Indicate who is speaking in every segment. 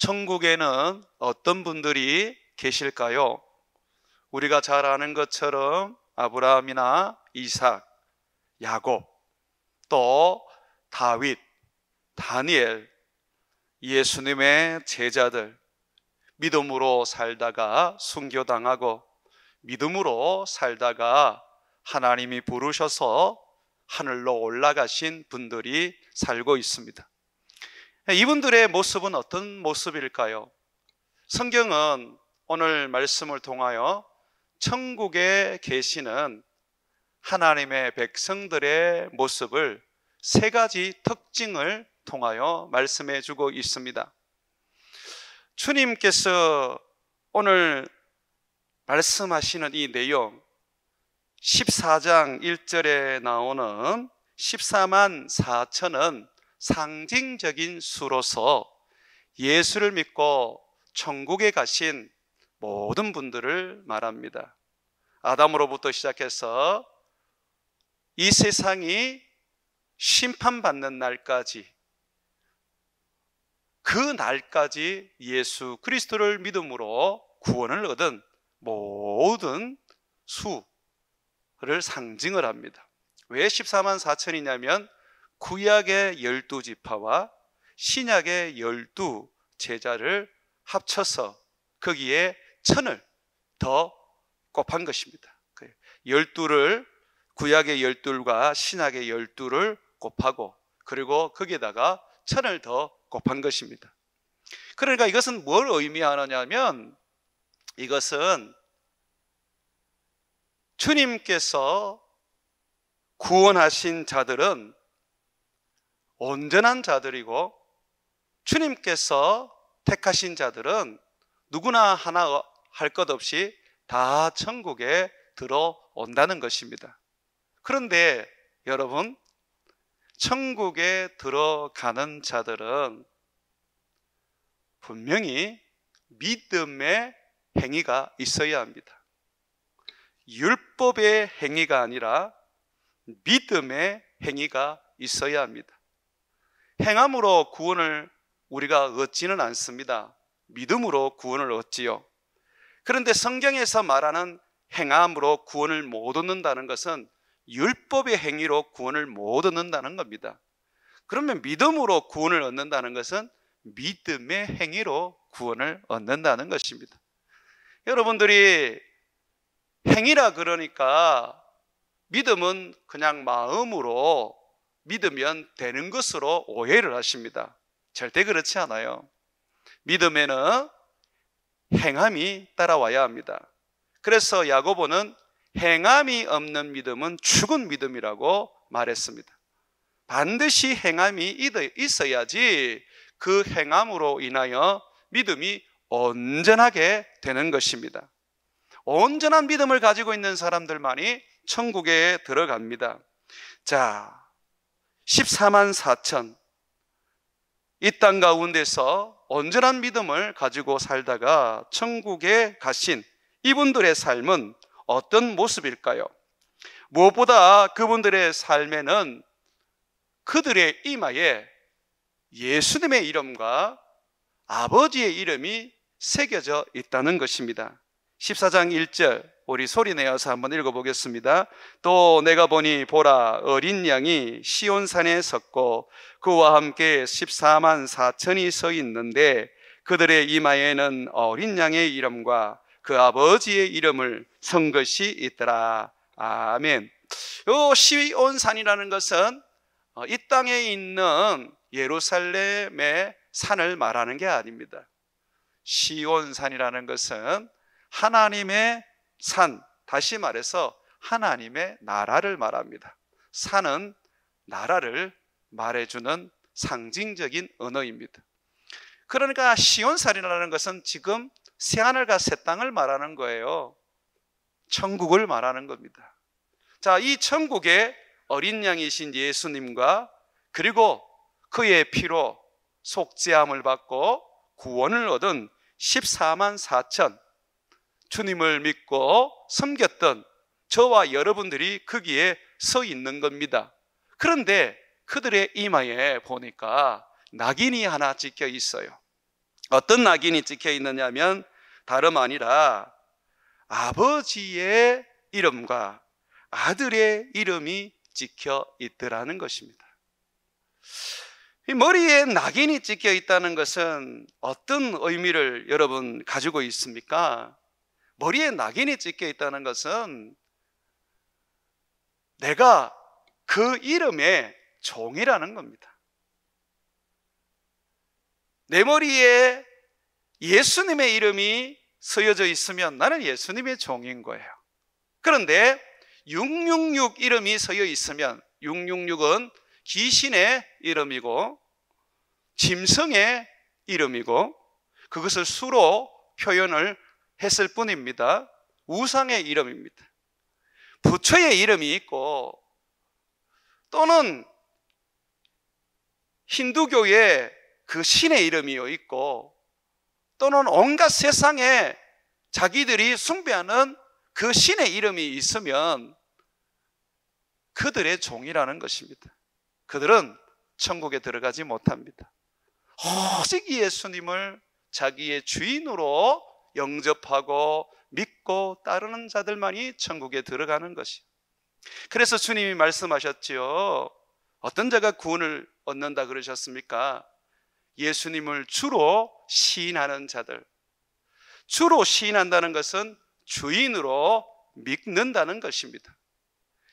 Speaker 1: 천국에는 어떤 분들이 계실까요? 우리가 잘 아는 것처럼 아브라함이나 이삭, 야곱, 또 다윗, 다니엘, 예수님의 제자들, 믿음으로 살다가 순교당하고 믿음으로 살다가 하나님이 부르셔서 하늘로 올라가신 분들이 살고 있습니다. 이분들의 모습은 어떤 모습일까요? 성경은 오늘 말씀을 통하여 천국에 계시는 하나님의 백성들의 모습을 세 가지 특징을 통하여 말씀해 주고 있습니다. 주님께서 오늘 말씀하시는 이 내용, 14장 1절에 나오는 14만 4천은 상징적인 수로서 예수를 믿고 천국에 가신 모든 분들을 말합니다. 아담으로부터 시작해서 이 세상이 심판받는 날까지, 그 날까지 예수 그리스도를 믿음으로 구원을 얻은 모든 수를 상징을 합니다. 왜 14만 4천이냐면 구약의 12지파와 신약의 12제자를 합쳐서 거기에 천을 더 곱한 것입니다. 12를 구약의 12과 신약의 12를 곱하고 그리고 거기에다가 천을 더 곱한 것입니다. 그러니까 이것은 뭘 의미하느냐면 이것은 주님께서 구원하신 자들은 온전한 자들이고 주님께서 택하신 자들은 누구나 하나 할 것 없이 다 천국에 들어온다는 것입니다. 그런데 여러분, 천국에 들어가는 자들은 분명히 믿음의 행위가 있어야 합니다. 율법의 행위가 아니라 믿음의 행위가 있어야 합니다. 행함으로 구원을 우리가 얻지는 않습니다. 믿음으로 구원을 얻지요. 그런데 성경에서 말하는 행함으로 구원을 못 얻는다는 것은 율법의 행위로 구원을 못 얻는다는 겁니다. 그러면 믿음으로 구원을 얻는다는 것은 믿음의 행위로 구원을 얻는다는 것입니다. 여러분들이 행위라 그러니까 믿음은 그냥 마음으로 믿으면 되는 것으로 오해를 하십니다. 절대 그렇지 않아요. 믿음에는 행함이 따라와야 합니다. 그래서 야고보는 행함이 없는 믿음은 죽은 믿음이라고 말했습니다. 반드시 행함이 있어야지 그 행함으로 인하여 믿음이 온전하게 되는 것입니다. 온전한 믿음을 가지고 있는 사람들만이 천국에 들어갑니다. 자, 14만 4천, 이 땅 가운데서 온전한 믿음을 가지고 살다가 천국에 가신 이분들의 삶은 어떤 모습일까요? 무엇보다 그분들의 삶에는 그들의 이마에 예수님의 이름과 아버지의 이름이 새겨져 있다는 것입니다. 14장 1절 우리 소리내어서 한번 읽어보겠습니다. 또 내가 보니 보라, 어린 양이 시온산에 섰고 그와 함께 14만 4천이 서 있는데 그들의 이마에는 어린 양의 이름과 그 아버지의 이름을 쓴 것이 있더라. 아멘. 이 시온산이라는 것은 이 땅에 있는 예루살렘의 산을 말하는 게 아닙니다. 시온산이라는 것은 하나님의 산, 다시 말해서 하나님의 나라를 말합니다. 산은 나라를 말해주는 상징적인 언어입니다. 그러니까 시온산이라는 것은 지금 새하늘과 새 땅을 말하는 거예요. 천국을 말하는 겁니다. 자, 이 천국에 어린 양이신 예수님과 그리고 그의 피로 속죄함을 받고 구원을 얻은 14만 4천, 주님을 믿고 섬겼던 저와 여러분들이 거기에 서 있는 겁니다. 그런데 그들의 이마에 보니까 낙인이 하나 찍혀 있어요. 어떤 낙인이 찍혀 있느냐면 다름 아니라 아버지의 이름과 아들의 이름이 찍혀 있더라는 것입니다. 이 머리에 낙인이 찍혀 있다는 것은 어떤 의미를 여러분 가지고 있습니까? 머리에 낙인이 찍혀 있다는 것은 내가 그 이름의 종이라는 겁니다. 내 머리에 예수님의 이름이 쓰여져 있으면 나는 예수님의 종인 거예요. 그런데 666 이름이 서여 있으면 666은 귀신의 이름이고 짐승의 이름이고 그것을 수로 표현을 했을 뿐입니다. 우상의 이름입니다. 부처의 이름이 있고 또는 힌두교의 그 신의 이름이 있고 또는 온갖 세상에 자기들이 숭배하는 그 신의 이름이 있으면 그들의 종이라는 것입니다. 그들은 천국에 들어가지 못합니다. 오직 예수님을 자기의 주인으로 영접하고 믿고 따르는 자들만이 천국에 들어가는 것이에요. 그래서 주님이 말씀하셨지요. 어떤 자가 구원을 얻는다 그러셨습니까? 예수님을 주로 시인하는 자들. 주로 시인한다는 것은 주인으로 믿는다는 것입니다.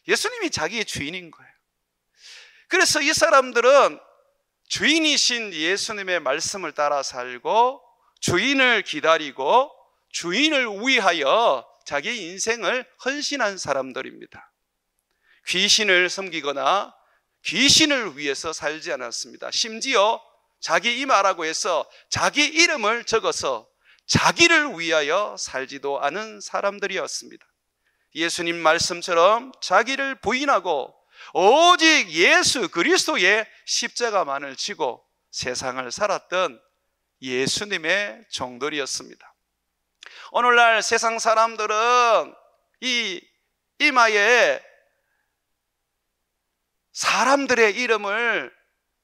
Speaker 1: 예수님이 자기의 주인인 거예요. 그래서 이 사람들은 주인이신 예수님의 말씀을 따라 살고 주인을 기다리고 주인을 위하여 자기 인생을 헌신한 사람들입니다. 귀신을 섬기거나 귀신을 위해서 살지 않았습니다. 심지어 자기 이마라고 해서 자기 이름을 적어서 자기를 위하여 살지도 않은 사람들이었습니다. 예수님 말씀처럼 자기를 부인하고 오직 예수 그리스도의 십자가만을 지고 세상을 살았던 예수님의 종들이었습니다. 오늘날 세상 사람들은 이 이마에 사람들의 이름을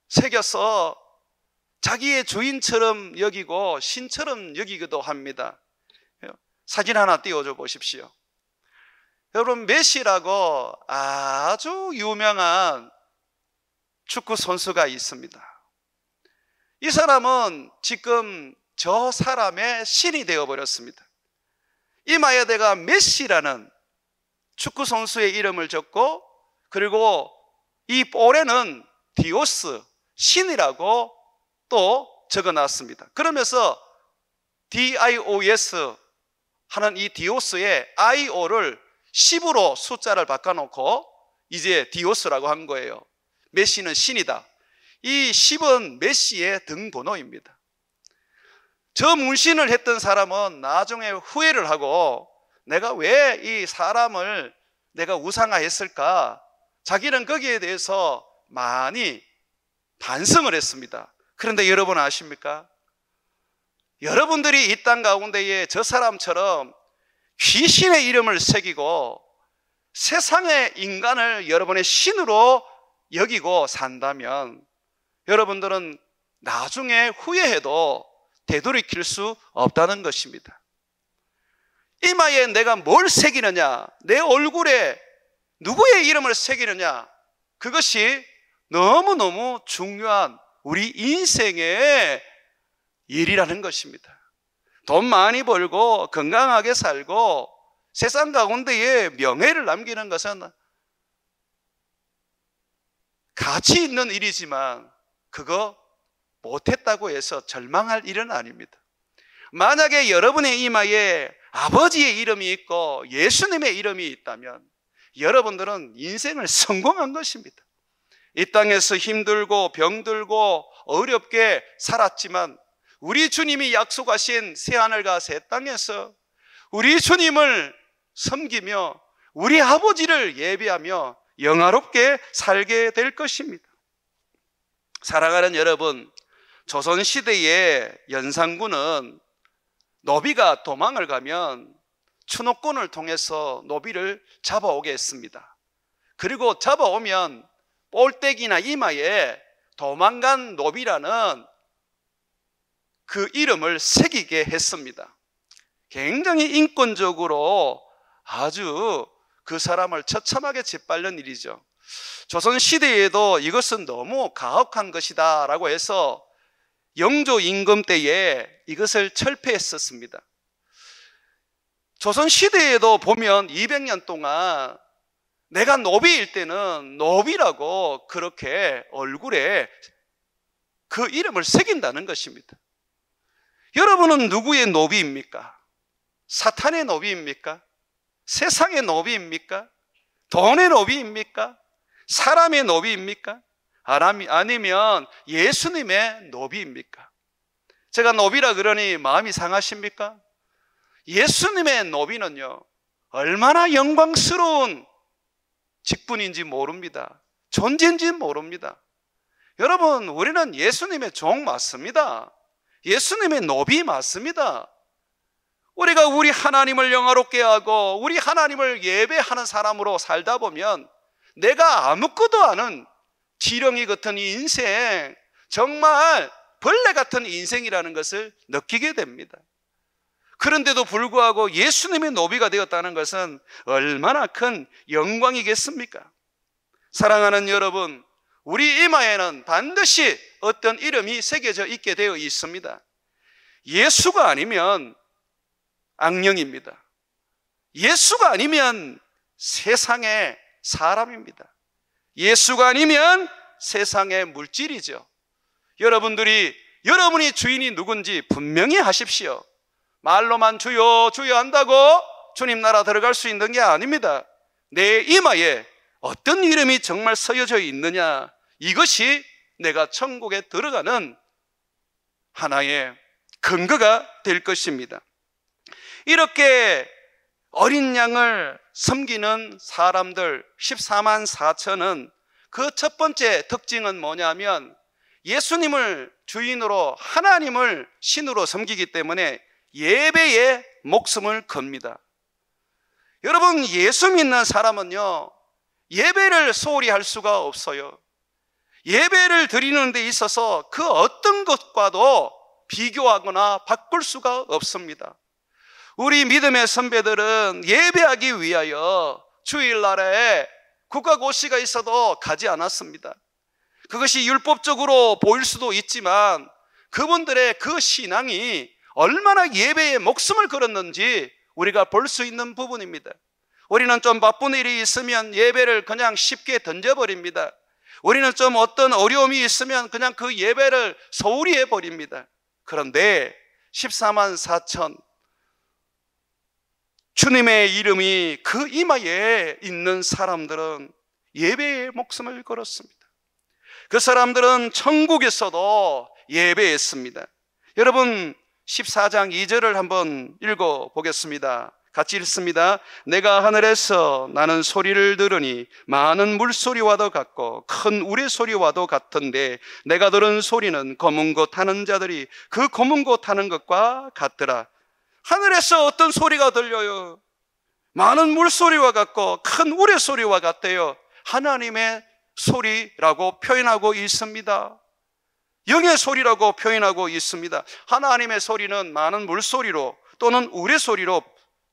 Speaker 1: 새겨서 자기의 주인처럼 여기고 신처럼 여기기도 합니다. 사진 하나 띄워줘 보십시오. 여러분, 메시라고 아주 유명한 축구 선수가 있습니다. 이 사람은 지금 저 사람의 신이 되어버렸습니다. 이마에다가 메시라는 축구 선수의 이름을 적고 그리고 이 볼에는 디오스, 신이라고 또 적어놨습니다. 그러면서 DIOS 하는 이 디오스의 IO를 10으로 숫자를 바꿔놓고 이제 디오스라고 한 거예요. 메시는 신이다. 이 10은 메시의 등번호입니다. 저 문신을 했던 사람은 나중에 후회를 하고 내가 왜 이 사람을 내가 우상화했을까? 자기는 거기에 대해서 많이 반성을 했습니다. 그런데 여러분 아십니까? 여러분들이 이 땅 가운데에 저 사람처럼 귀신의 이름을 새기고 세상의 인간을 여러분의 신으로 여기고 산다면 여러분들은 나중에 후회해도 되돌이킬 수 없다는 것입니다. 이마에 내가 뭘 새기느냐, 내 얼굴에 누구의 이름을 새기느냐, 그것이 너무너무 중요한 우리 인생의 일이라는 것입니다. 돈 많이 벌고 건강하게 살고 세상 가운데에 명예를 남기는 것은 가치 있는 일이지만 그거 못했다고 해서 절망할 일은 아닙니다. 만약에 여러분의 이마에 아버지의 이름이 있고 예수님의 이름이 있다면 여러분들은 인생을 성공한 것입니다. 이 땅에서 힘들고 병들고 어렵게 살았지만 우리 주님이 약속하신 새하늘과 새 땅에서 우리 주님을 섬기며 우리 아버지를 예배하며 영화롭게 살게 될 것입니다. 사랑하는 여러분, 조선시대의 연산군은 노비가 도망을 가면 추노꾼을 통해서 노비를 잡아오게 했습니다. 그리고 잡아오면 볼때기나 이마에 도망간 노비라는 그 이름을 새기게 했습니다. 굉장히 인권적으로 아주 그 사람을 처참하게 짓밟는 일이죠. 조선시대에도 이것은 너무 가혹한 것이다 라고 해서 영조 임금 때에 이것을 철폐했었습니다. 조선시대에도 보면 200년 동안 내가 노비일 때는 노비라고 그렇게 얼굴에 그 이름을 새긴다는 것입니다. 여러분은 누구의 노비입니까? 사탄의 노비입니까? 세상의 노비입니까? 돈의 노비입니까? 사람의 노비입니까? 아니면 예수님의 노비입니까? 제가 노비라 그러니 마음이 상하십니까? 예수님의 노비는요, 얼마나 영광스러운 직분인지 모릅니다. 존재인지 모릅니다. 여러분, 우리는 예수님의 종 맞습니다. 예수님의 노비 맞습니다. 우리가 우리 하나님을 영화롭게 하고 우리 하나님을 예배하는 사람으로 살다 보면 내가 아무것도 아는 지렁이 같은 이 인생, 정말 벌레 같은 인생이라는 것을 느끼게 됩니다. 그런데도 불구하고 예수님의 노비가 되었다는 것은 얼마나 큰 영광이겠습니까? 사랑하는 여러분, 우리 이마에는 반드시 어떤 이름이 새겨져 있게 되어 있습니다. 예수가 아니면 악령입니다. 예수가 아니면 세상의 사람입니다. 예수가 아니면 세상의 물질이죠. 여러분이 주인이 누군지 분명히 하십시오. 말로만 주여 주여 한다고 주님 나라 들어갈 수 있는 게 아닙니다. 내 이마에 어떤 이름이 정말 쓰여져 있느냐, 이것이 내가 천국에 들어가는 하나의 근거가 될 것입니다. 이렇게 어린 양을 섬기는 사람들 14만 4천은 그 첫 번째 특징은 뭐냐면 예수님을 주인으로, 하나님을 신으로 섬기기 때문에 예배에 목숨을 겁니다. 여러분, 예수 믿는 사람은요, 예배를 소홀히 할 수가 없어요. 예배를 드리는 데 있어서 그 어떤 것과도 비교하거나 바꿀 수가 없습니다. 우리 믿음의 선배들은 예배하기 위하여 주일날에 국가고시가 있어도 가지 않았습니다. 그것이 율법적으로 보일 수도 있지만 그분들의 그 신앙이 얼마나 예배에 목숨을 걸었는지 우리가 볼 수 있는 부분입니다. 우리는 좀 바쁜 일이 있으면 예배를 그냥 쉽게 던져버립니다. 우리는 좀 어떤 어려움이 있으면 그냥 그 예배를 소홀히 해버립니다. 그런데 14만 4천 주님의 이름이 그 이마에 있는 사람들은 예배에 목숨을 걸었습니다. 그 사람들은 천국에서도 예배했습니다. 여러분, 14장 2절을 한번 읽어보겠습니다. 같이 읽습니다. 내가 하늘에서 나는 소리를 들으니 많은 물소리와도 같고 큰 우레소리와도 같은데 내가 들은 소리는 검은 것 타는 자들이 그 검은 것 타는 것과 같더라. 하늘에서 어떤 소리가 들려요? 많은 물소리와 같고 큰 우레소리와 같대요. 하나님의 소리라고 표현하고 있습니다. 영의 소리라고 표현하고 있습니다. 하나님의 소리는 많은 물소리로 또는 우레소리로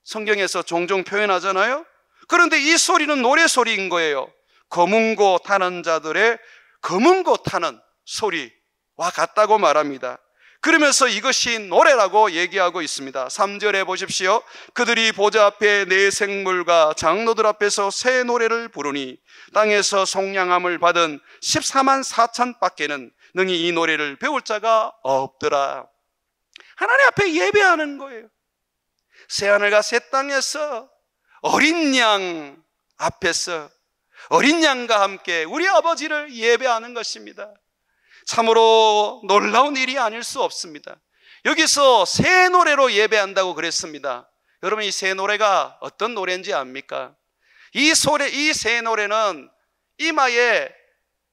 Speaker 1: 성경에서 종종 표현하잖아요. 그런데 이 소리는 노래소리인 거예요. 검은 고 타는 자들의 검은 고 타는 소리와 같다고 말합니다. 그러면서 이것이 노래라고 얘기하고 있습니다. 3절에 보십시오. 그들이 보좌 앞에 네 생물과 장로들 앞에서 새 노래를 부르니 땅에서 속량함을 받은 14만 4천 밖에는 능히 이 노래를 배울 자가 없더라. 하나님 앞에 예배하는 거예요. 새하늘과 새 땅에서 어린 양 앞에서 어린 양과 함께 우리 아버지를 예배하는 것입니다. 참으로 놀라운 일이 아닐 수 없습니다. 여기서 새 노래로 예배한다고 그랬습니다. 여러분, 이 새 노래가 어떤 노래인지 압니까? 이 새 노래는 이마에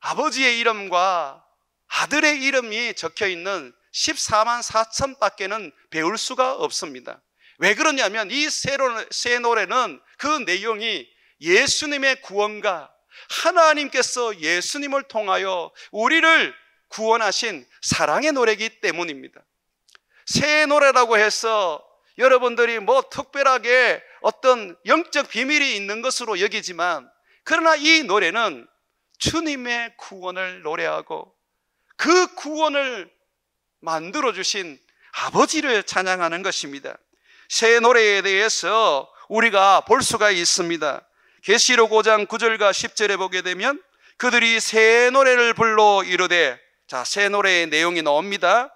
Speaker 1: 아버지의 이름과 아들의 이름이 적혀 있는 14만 4천 밖에는 배울 수가 없습니다. 왜 그러냐면 이 새 노래는 그 내용이 예수님의 구원과 하나님께서 예수님을 통하여 우리를 구원하신 사랑의 노래이기 때문입니다. 새 노래라고 해서 여러분들이 뭐 특별하게 어떤 영적 비밀이 있는 것으로 여기지만, 그러나 이 노래는 주님의 구원을 노래하고 그 구원을 만들어주신 아버지를 찬양하는 것입니다. 새 노래에 대해서 우리가 볼 수가 있습니다. 계시록 5장 9절과 10절에 보게 되면 그들이 새 노래를 불러 이르되, 자, 새 노래의 내용이 나옵니다.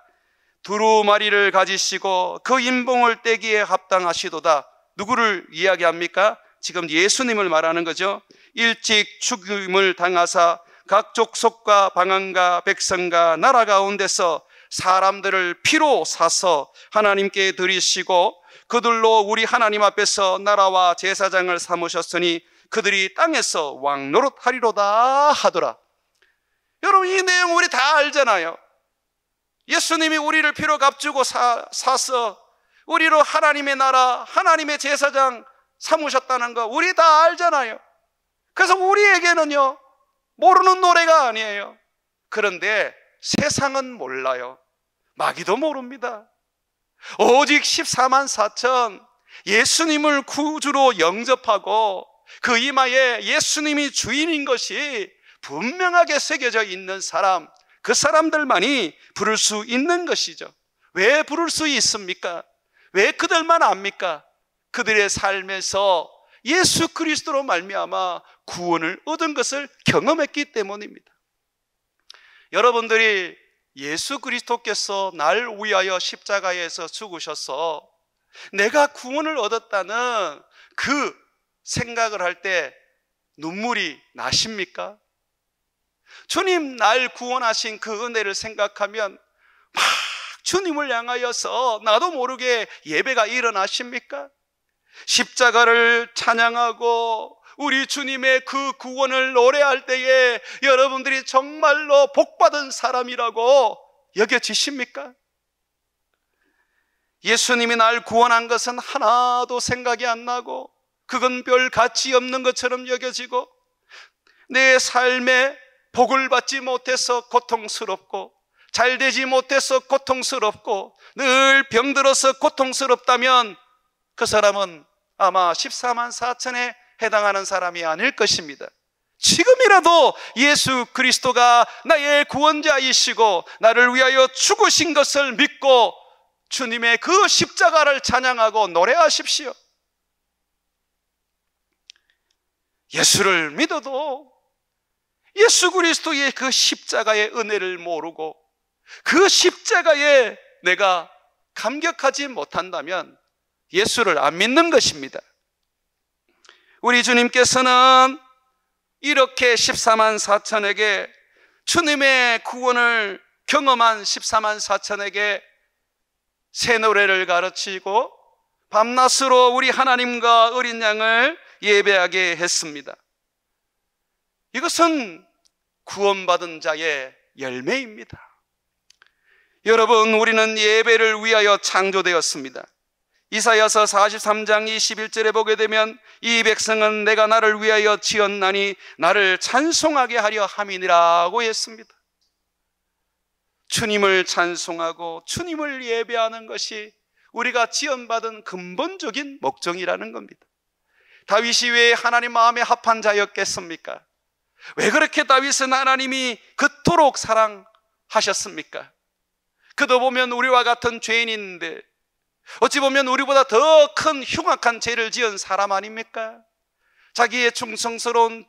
Speaker 1: 두루마리를 가지시고 그 인봉을 떼기에 합당하시도다. 누구를 이야기합니까? 지금 예수님을 말하는 거죠. 일찍 죽임을 당하사 각 족속과 방언과 백성과 나라 가운데서 사람들을 피로 사서 하나님께 드리시고 그들로 우리 하나님 앞에서 나라와 제사장을 삼으셨으니 그들이 땅에서 왕노릇하리로다 하더라. 여러분, 이 내용 우리 다 알잖아요. 예수님이 우리를 피로 값주고 사서 우리로 하나님의 나라, 하나님의 제사장 삼으셨다는 거 우리 다 알잖아요. 그래서 우리에게는요, 모르는 노래가 아니에요. 그런데 세상은 몰라요. 마귀도 모릅니다. 오직 14만 4천 예수님을 구주로 영접하고 그 이마에 예수님이 주인인 것이 분명하게 새겨져 있는 사람, 그 사람들만이 부를 수 있는 것이죠. 왜 부를 수 있습니까? 왜 그들만 압니까? 그들의 삶에서 예수 그리스도로 말미암아 구원을 얻은 것을 경험했기 때문입니다. 여러분들이 예수 그리스도께서 날 위하여 십자가에서 죽으셔서 내가 구원을 얻었다는 그 생각을 할 때 눈물이 나십니까? 주님 날 구원하신 그 은혜를 생각하면 막 주님을 향하여서 나도 모르게 예배가 일어나십니까? 십자가를 찬양하고 우리 주님의 그 구원을 노래할 때에 여러분들이 정말로 복받은 사람이라고 여겨지십니까? 예수님이 날 구원한 것은 하나도 생각이 안 나고 그건 별 가치 없는 것처럼 여겨지고 내 삶에 복을 받지 못해서 고통스럽고 잘 되지 못해서 고통스럽고 늘 병들어서 고통스럽다면 그 사람은 아마 14만 4천에 해당하는 사람이 아닐 것입니다. 지금이라도 예수 그리스도가 나의 구원자이시고 나를 위하여 죽으신 것을 믿고 주님의 그 십자가를 찬양하고 노래하십시오. 예수를 믿어도 예수 그리스도의 그 십자가의 은혜를 모르고 그 십자가에 내가 감격하지 못한다면 예수를 안 믿는 것입니다. 우리 주님께서는 이렇게 14만 4천에게 주님의 구원을 경험한 14만 4천에게 새 노래를 가르치고 밤낮으로 우리 하나님과 어린 양을 예배하게 했습니다. 이것은 구원받은 자의 열매입니다. 여러분, 우리는 예배를 위하여 창조되었습니다. 이사야서 43장 21절에 보게 되면 이 백성은 내가 나를 위하여 지었나니 나를 찬송하게 하려 함이니라고 했습니다. 주님을 찬송하고 주님을 예배하는 것이 우리가 지원받은 근본적인 목적이라는 겁니다. 다윗이 왜 하나님 마음에 합한 자였겠습니까? 왜 그렇게 다윗은 하나님이 그토록 사랑하셨습니까? 그도 보면 우리와 같은 죄인인데 어찌 보면 우리보다 더 큰 흉악한 죄를 지은 사람 아닙니까? 자기의 충성스러운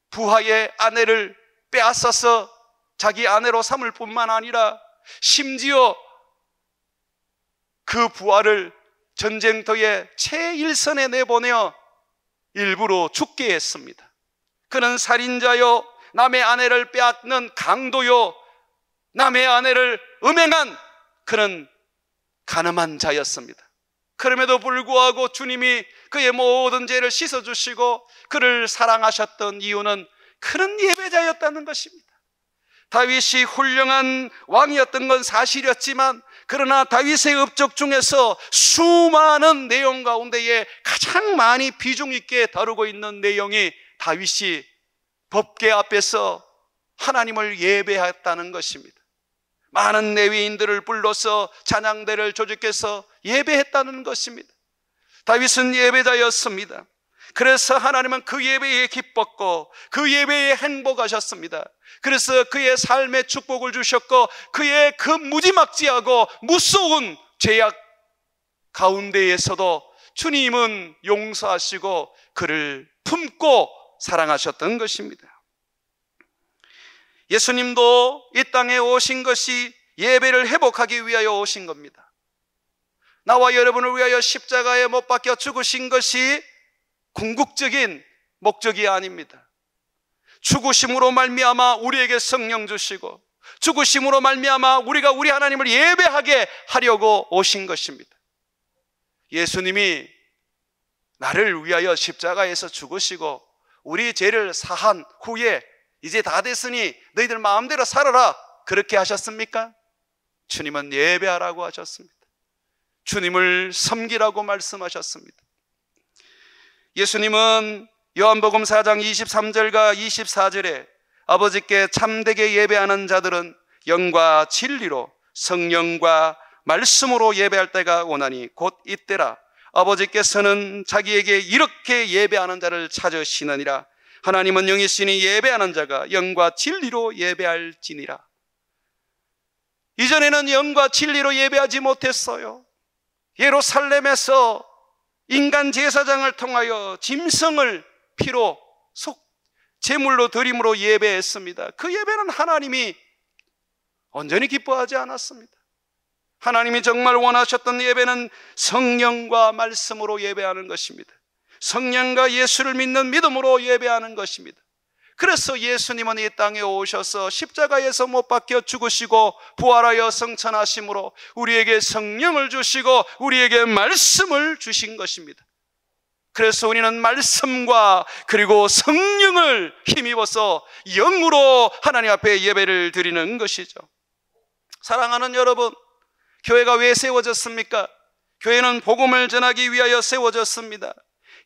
Speaker 1: 부하의 아내를 빼앗아서 자기 아내로 삼을 뿐만 아니라 심지어 그 부하를 전쟁터의 최일선에 내보내어 일부러 죽게 했습니다. 그는 살인자요, 남의 아내를 빼앗는 강도요, 남의 아내를 음행한 그는 가늠한 자였습니다. 그럼에도 불구하고 주님이 그의 모든 죄를 씻어주시고 그를 사랑하셨던 이유는 그런 예배자였다는 것입니다. 다윗이 훌륭한 왕이었던 건 사실이었지만 그러나 다윗의 업적 중에서 수많은 내용 가운데에 가장 많이 비중 있게 다루고 있는 내용이 다윗이 법궤 앞에서 하나님을 예배했다는 것입니다. 많은 레위인들을 불러서 찬양대를 조직해서 예배했다는 것입니다. 다윗은 예배자였습니다. 그래서 하나님은 그 예배에 기뻤고 그 예배에 행복하셨습니다. 그래서 그의 삶에 축복을 주셨고 그의 그 무지막지하고 무서운 죄악 가운데에서도 주님은 용서하시고 그를 품고 사랑하셨던 것입니다. 예수님도 이 땅에 오신 것이 예배를 회복하기 위하여 오신 겁니다. 나와 여러분을 위하여 십자가에 못 박혀 죽으신 것이 궁극적인 목적이 아닙니다. 죽으심으로 말미암아 우리에게 성령 주시고 죽으심으로 말미암아 우리가 우리 하나님을 예배하게 하려고 오신 것입니다. 예수님이 나를 위하여 십자가에서 죽으시고 우리 죄를 사한 후에 이제 다 됐으니 너희들 마음대로 살아라, 그렇게 하셨습니까? 주님은 예배하라고 하셨습니다. 주님을 섬기라고 말씀하셨습니다. 예수님은 요한복음 4장 23절과 24절에 아버지께 참되게 예배하는 자들은 영과 진리로 성령과 말씀으로 예배할 때가 오나니 곧 이때라. 아버지께서는 자기에게 이렇게 예배하는 자를 찾으시느니라. 하나님은 영이시니 예배하는 자가 영과 진리로 예배할지니라. 이전에는 영과 진리로 예배하지 못했어요. 예루살렘에서 인간 제사장을 통하여 짐승을 피로 제물로 드림으로 예배했습니다. 그 예배는 하나님이 온전히 기뻐하지 않았습니다. 하나님이 정말 원하셨던 예배는 성령과 말씀으로 예배하는 것입니다. 성령과 예수를 믿는 믿음으로 예배하는 것입니다. 그래서 예수님은 이 땅에 오셔서 십자가에서 못 박혀 죽으시고 부활하여 성천하심으로 우리에게 성령을 주시고 우리에게 말씀을 주신 것입니다. 그래서 우리는 말씀과 그리고 성령을 힘입어서 영으로 하나님 앞에 예배를 드리는 것이죠. 사랑하는 여러분, 교회가 왜 세워졌습니까? 교회는 복음을 전하기 위하여 세워졌습니다.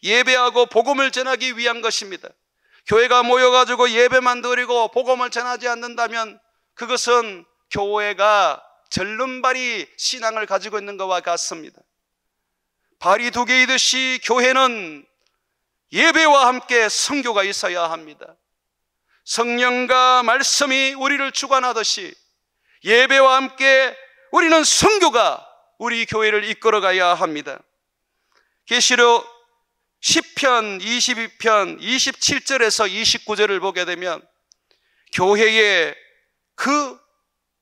Speaker 1: 예배하고 복음을 전하기 위한 것입니다. 교회가 모여가지고 예배만 드리고 복음을 전하지 않는다면 그것은 교회가 절름발이 신앙을 가지고 있는 것과 같습니다. 발이 두 개이듯이 교회는 예배와 함께 선교가 있어야 합니다. 성령과 말씀이 우리를 주관하듯이 예배와 함께 우리는 선교가 우리 교회를 이끌어가야 합니다. 계시록 10편, 22편, 27절에서 29절을 보게 되면 교회의 그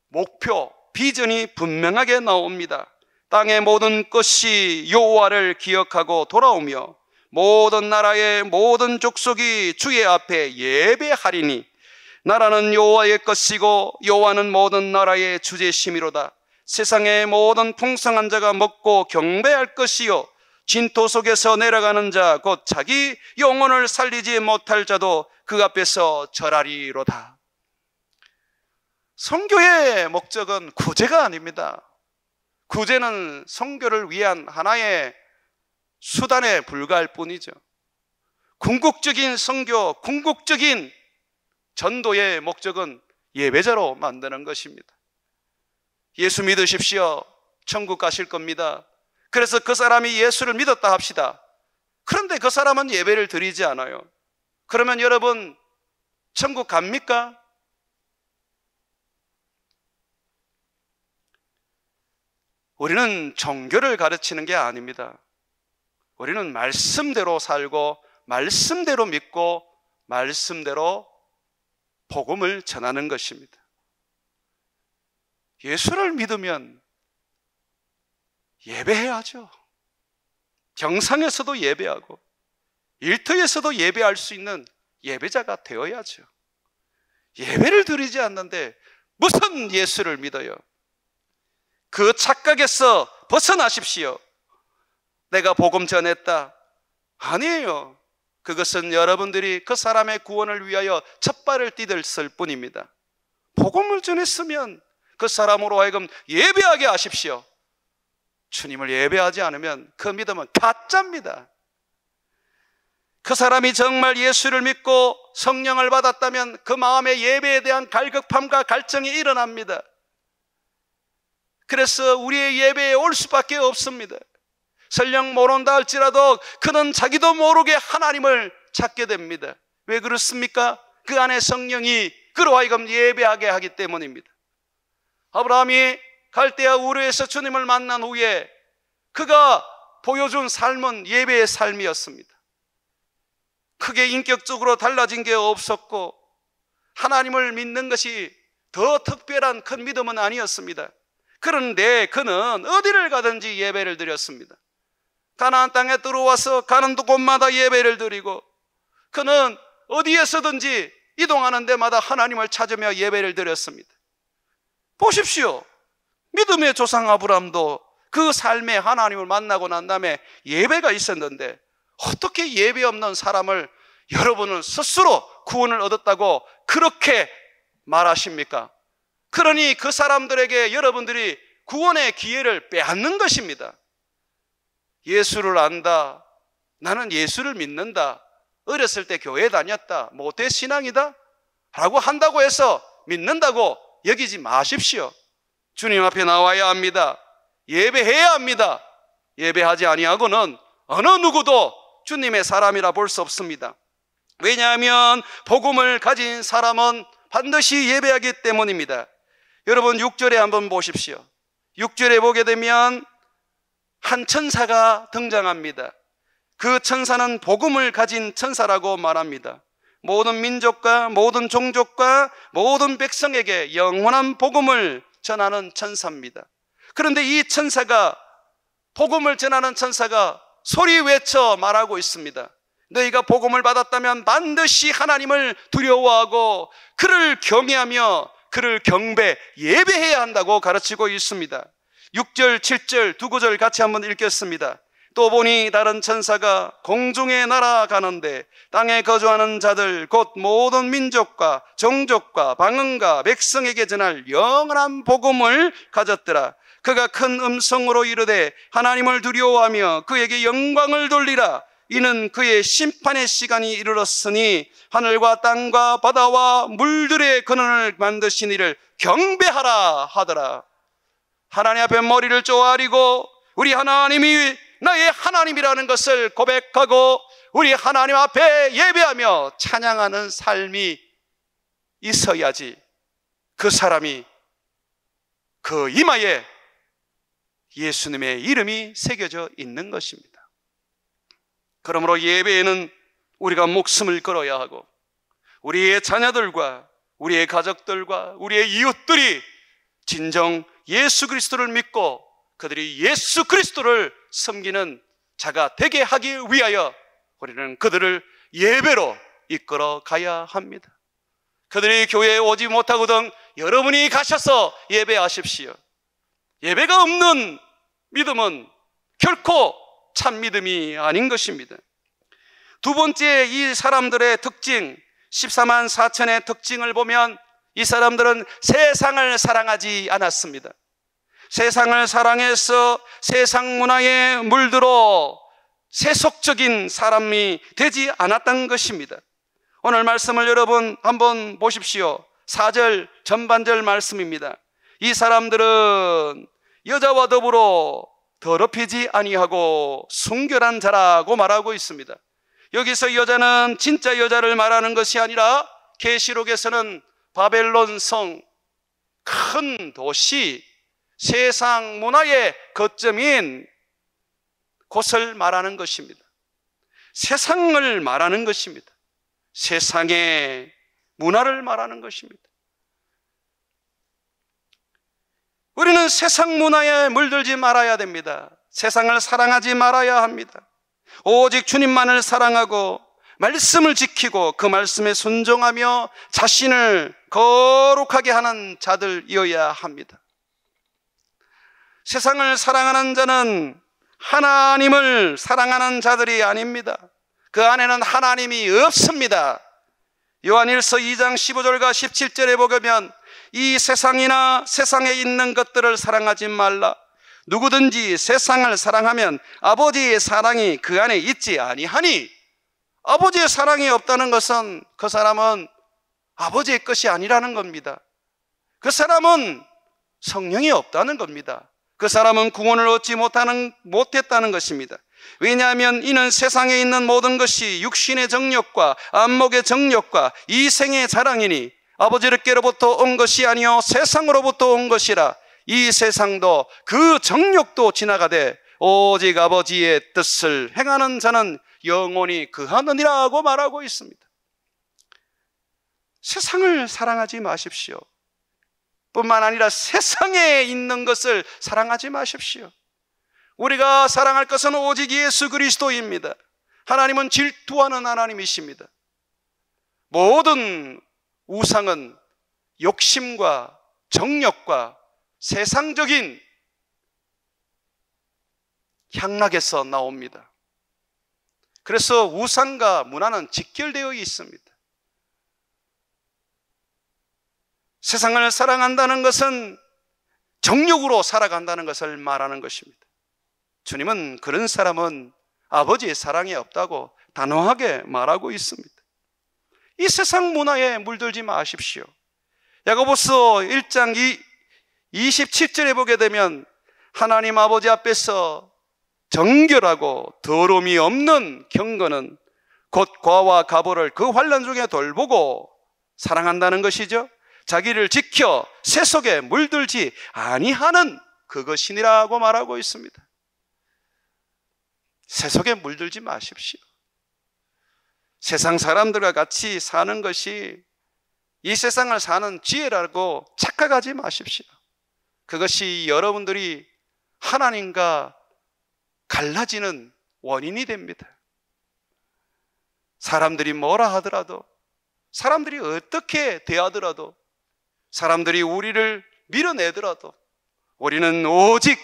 Speaker 1: 목표, 비전이 분명하게 나옵니다. 땅의 모든 것이 여호와를 기억하고 돌아오며 모든 나라의 모든 족속이 주의 앞에 예배하리니 나라는 여호와의 것이고 여호와는 모든 나라의 주제심이로다. 세상의 모든 풍성한 자가 먹고 경배할 것이요 진토 속에서 내려가는 자 곧 자기 영혼을 살리지 못할 자도 그 앞에서 절하리로다. 선교의 목적은 구제가 아닙니다. 구제는 선교를 위한 하나의 수단에 불과할 뿐이죠. 궁극적인 선교, 궁극적인 전도의 목적은 예배자로 만드는 것입니다. 예수 믿으십시오. 천국 가실 겁니다. 그래서 그 사람이 예수를 믿었다 합시다. 그런데 그 사람은 예배를 드리지 않아요. 그러면 여러분 천국 갑니까? 우리는 종교를 가르치는 게 아닙니다. 우리는 말씀대로 살고 말씀대로 믿고 말씀대로 복음을 전하는 것입니다. 예수를 믿으면 예배해야죠. 경상에서도 예배하고 일터에서도 예배할 수 있는 예배자가 되어야죠. 예배를 드리지 않는데 무슨 예수를 믿어요? 그 착각에서 벗어나십시오. 내가 복음 전했다. 아니에요. 그것은 여러분들이 그 사람의 구원을 위하여 첫발을 디뎠을 뿐입니다. 복음을 전했으면 그 사람으로 하여금 예배하게 하십시오. 주님을 예배하지 않으면 그 믿음은 가짜입니다. 그 사람이 정말 예수를 믿고 성령을 받았다면 그 마음의 예배에 대한 갈급함과 갈증이 일어납니다. 그래서 우리의 예배에 올 수밖에 없습니다. 설령 모른다 할지라도 그는 자기도 모르게 하나님을 찾게 됩니다. 왜 그렇습니까? 그 안에 성령이 그로 하여금 예배하게 하기 때문입니다. 아브라함이 갈대아 우르에서 주님을 만난 후에 그가 보여준 삶은 예배의 삶이었습니다. 크게 인격적으로 달라진 게 없었고 하나님을 믿는 것이 더 특별한 큰 믿음은 아니었습니다. 그런데 그는 어디를 가든지 예배를 드렸습니다. 가나안 땅에 들어와서 가는 곳마다 예배를 드리고 그는 어디에서든지 이동하는 데마다 하나님을 찾으며 예배를 드렸습니다. 보십시오. 믿음의 조상 아브라함도 그 삶에 하나님을 만나고 난 다음에 예배가 있었는데 어떻게 예배 없는 사람을 여러분은 스스로 구원을 얻었다고 그렇게 말하십니까? 그러니 그 사람들에게 여러분들이 구원의 기회를 빼앗는 것입니다. 예수를 안다, 나는 예수를 믿는다, 어렸을 때 교회 다녔다, 모태 신앙이다 라고 한다고 해서 믿는다고 여기지 마십시오. 주님 앞에 나와야 합니다. 예배해야 합니다. 예배하지 아니하고는 어느 누구도 주님의 사람이라 볼 수 없습니다. 왜냐하면 복음을 가진 사람은 반드시 예배하기 때문입니다. 여러분 6절에 한번 보십시오. 6절에 보게 되면 한 천사가 등장합니다. 그 천사는 복음을 가진 천사라고 말합니다. 모든 민족과 모든 종족과 모든 백성에게 영원한 복음을 전하는 천사입니다. 그런데 이 천사가, 복음을 전하는 천사가 소리 외쳐 말하고 있습니다. 너희가 복음을 받았다면 반드시 하나님을 두려워하고 그를 경외하며 그를 경배, 예배해야 한다고 가르치고 있습니다. 6절, 7절 두 구절 같이 한번 읽겠습니다. 또 보니 다른 천사가 공중에 날아가는데 땅에 거주하는 자들 곧 모든 민족과 종족과 방언과 백성에게 전할 영원한 복음을 가졌더라. 그가 큰 음성으로 이르되 하나님을 두려워하며 그에게 영광을 돌리라. 이는 그의 심판의 시간이 이르렀으니 하늘과 땅과 바다와 물들의 근원을 만드신 이를 경배하라 하더라. 하나님 앞에 머리를 쪼아리고 우리 하나님이 나의 하나님이라는 것을 고백하고 우리 하나님 앞에 예배하며 찬양하는 삶이 있어야지 그 사람이 그 이마에 예수님의 이름이 새겨져 있는 것입니다. 그러므로 예배에는 우리가 목숨을 걸어야 하고 우리의 자녀들과 우리의 가족들과 우리의 이웃들이 진정 예수 그리스도를 믿고 그들이 예수 그리스도를 섬기는 자가 되게 하기 위하여 우리는 그들을 예배로 이끌어 가야 합니다. 그들이 교회에 오지 못하거든 여러분이 가셔서 예배하십시오. 예배가 없는 믿음은 결코 참 믿음이 아닌 것입니다. 두 번째, 이 사람들의 특징, 14만 4천의 특징을 보면 이 사람들은 세상을 사랑하지 않았습니다. 세상을 사랑해서 세상 문화에 물들어 세속적인 사람이 되지 않았던 것입니다. 오늘 말씀을 여러분 한번 보십시오. 4절 전반절 말씀입니다. 이 사람들은 여자와 더불어 더럽히지 아니하고 순결한 자라고 말하고 있습니다. 여기서 여자는 진짜 여자를 말하는 것이 아니라 계시록에서는 바벨론 성, 큰 도시, 세상 문화의 거점인 곳을 말하는 것입니다. 세상을 말하는 것입니다. 세상의 문화를 말하는 것입니다. 우리는 세상 문화에 물들지 말아야 됩니다. 세상을 사랑하지 말아야 합니다. 오직 주님만을 사랑하고 말씀을 지키고 그 말씀에 순종하며 자신을 거룩하게 하는 자들이어야 합니다. 세상을 사랑하는 자는 하나님을 사랑하는 자들이 아닙니다. 그 안에는 하나님이 없습니다. 요한일서 2장 15절과 17절에 보면 이 세상이나 세상에 있는 것들을 사랑하지 말라. 누구든지 세상을 사랑하면 아버지의 사랑이 그 안에 있지 아니하니. 아버지의 사랑이 없다는 것은 그 사람은 아버지의 것이 아니라는 겁니다. 그 사람은 성령이 없다는 겁니다. 그 사람은 구원을 얻지 못했다는 것입니다. 왜냐하면 이는 세상에 있는 모든 것이 육신의 정욕과 안목의 정욕과 이생의 자랑이니 아버지께로부터 온 것이 아니요 세상으로부터 온 것이라. 이 세상도 그 정욕도 지나가되 오직 아버지의 뜻을 행하는 자는 영원히 거하느니라고 말하고 있습니다. 세상을 사랑하지 마십시오. 뿐만 아니라 세상에 있는 것을 사랑하지 마십시오. 우리가 사랑할 것은 오직 예수 그리스도입니다. 하나님은 질투하는 하나님이십니다. 모든 우상은 욕심과 정욕과 세상적인 향락에서 나옵니다. 그래서 우상과 문화는 직결되어 있습니다. 세상을 사랑한다는 것은 정욕으로 살아간다는 것을 말하는 것입니다. 주님은 그런 사람은 아버지의 사랑이 없다고 단호하게 말하고 있습니다. 이 세상 문화에 물들지 마십시오. 야고보서 1장 27절에 보게 되면 하나님 아버지 앞에서 정결하고 더러움이 없는 경건은 곧 과와 가보를 그 환난 중에 돌보고 사랑한다는 것이죠. 자기를 지켜 세속에 물들지 아니하는 그것이니라고 말하고 있습니다. 세속에 물들지 마십시오. 세상 사람들과 같이 사는 것이 이 세상을 사는 지혜라고 착각하지 마십시오. 그것이 여러분들이 하나님과 갈라지는 원인이 됩니다. 사람들이 뭐라 하더라도, 사람들이 어떻게 대하더라도, 사람들이 우리를 밀어내더라도 우리는 오직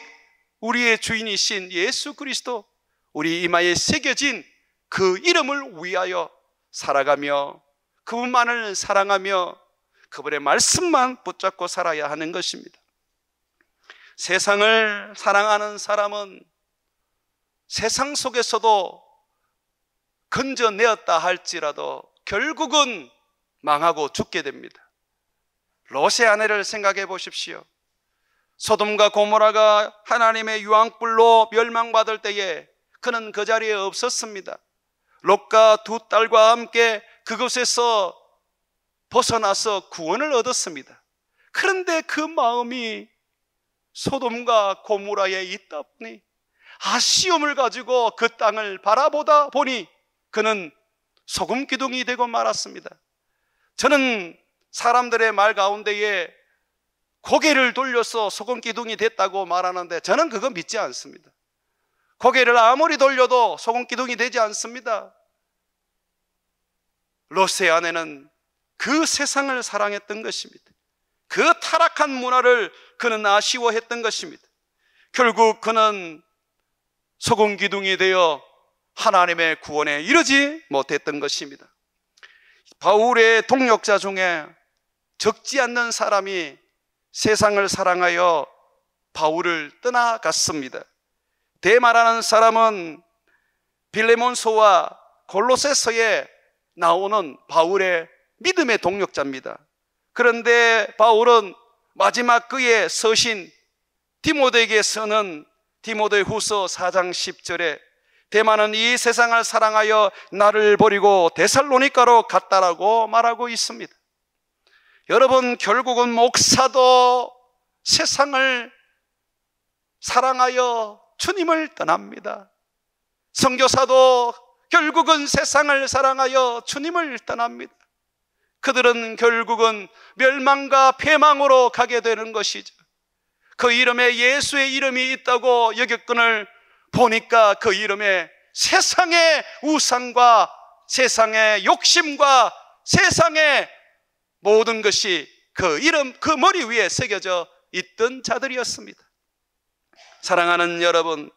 Speaker 1: 우리의 주인이신 예수 그리스도, 우리 이마에 새겨진 그 이름을 위하여 살아가며 그분만을 사랑하며 그분의 말씀만 붙잡고 살아야 하는 것입니다. 세상을 사랑하는 사람은 세상 속에서도 건져내었다 할지라도 결국은 망하고 죽게 됩니다. 롯의 아내를 생각해 보십시오. 소돔과 고모라가 하나님의 유황불로 멸망받을 때에 그는 그 자리에 없었습니다. 롯과 두 딸과 함께 그곳에서 벗어나서 구원을 얻었습니다. 그런데 그 마음이 소돔과 고모라에 있다 보니 아쉬움을 가지고 그 땅을 바라보다 보니 그는 소금 기둥이 되고 말았습니다. 저는 사람들의 말 가운데에 고개를 돌려서 소금 기둥이 됐다고 말하는데 저는 그거 믿지 않습니다. 고개를 아무리 돌려도 소금 기둥이 되지 않습니다. 롯의 아내는 그 세상을 사랑했던 것입니다. 그 타락한 문화를 그는 아쉬워했던 것입니다. 결국 그는 소금 기둥이 되어 하나님의 구원에 이르지 못했던 것입니다. 바울의 동역자 중에 적지 않는 사람이 세상을 사랑하여 바울을 떠나갔습니다. 데마라는 사람은 빌레몬서와 골로새서에 나오는 바울의 믿음의 동역자입니다. 그런데 바울은 마지막 그의 서신 디모데에게서는 디모데후서 4장 10절에 데마는 이 세상을 사랑하여 나를 버리고 데살로니가로 갔다라고 말하고 있습니다. 여러분, 결국은 목사도 세상을 사랑하여 주님을 떠납니다. 선교사도 결국은 세상을 사랑하여 주님을 떠납니다. 그들은 결국은 멸망과 패망으로 가게 되는 것이죠. 그 이름에 예수의 이름이 있다고 여겼건을 보니까 그 이름에 세상의 우상과 세상의 욕심과 세상의 모든 것이 그 이름, 그 머리 위에 새겨져 있던 자들이었습니다. 사랑하는 여러분,